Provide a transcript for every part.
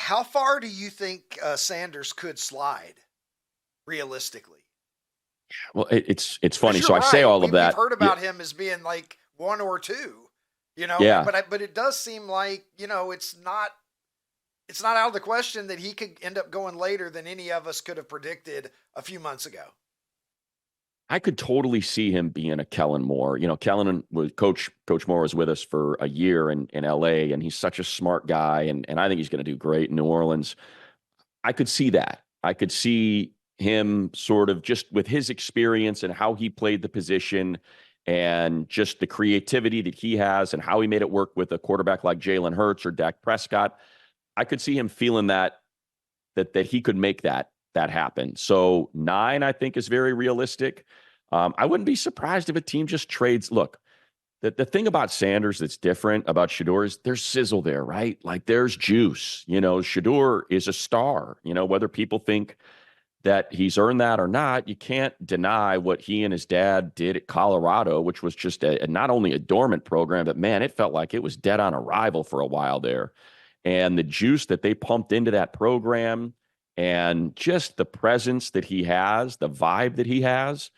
How far do you think Sanders could slide realistically? Well, it's Because funny. you're So I say right, all of we've that. heard Yeah, about him as being like one or two, yeah. but it does seem like it's not out of the question that he could end up going later than any of us could have predicted a few months ago. I could totally see him being a Kellen Moore. Kellen was Coach Moore was with us for a year in LA, and he's such a smart guy, and I think he's going to do great in New Orleans. I could see that. I could see him sort of just with his experience and how he played the position and just the creativity that he has and how he made it work with a quarterback like Jalen Hurts or Dak Prescott. I could see him feeling that he could make that happen. So 9, I think, is very realistic. I wouldn't be surprised if a team just trades. Look, the thing about Sanders that's different about Shedeur is there's sizzle there, right? Like there's juice. Shedeur is a star. Whether people think that he's earned that or not, you can't deny what he and his dad did at Colorado, which was just not only a dormant program, but man, it felt like it was dead on arrival for a while there. And the juice that they pumped into that program and just the presence that he has, the vibe that he has,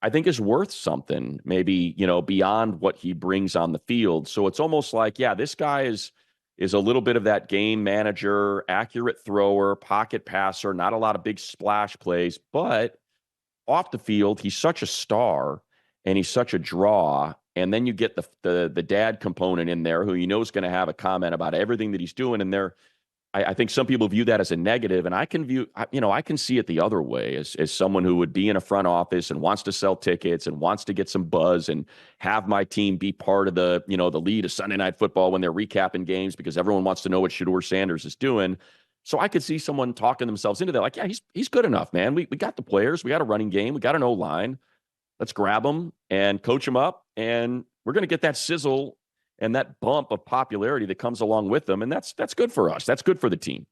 I think is worth something, maybe, beyond what he brings on the field. So it's almost like, yeah, this guy is a little bit of that game manager, accurate thrower, pocket passer, not a lot of big splash plays, but off the field, he's such a star and he's such a draw. And then you get the dad component in there who is going to have a comment about everything that he's doing. And I think some people view that as a negative, and I can see it the other way as someone who would be in a front office and wants to sell tickets and wants to get some buzz and have my team be part of the lead of Sunday Night Football when they're recapping games because everyone wants to know what Shedeur Sanders is doing. So I could see someone talking themselves into that, like, yeah, he's good enough, man. We got the players, we got a running game, we got an O-line. Let's grab him and coach him up, and we're going to get that sizzle and that bump of popularity that comes along with them, and that's good for us. That's good for the team.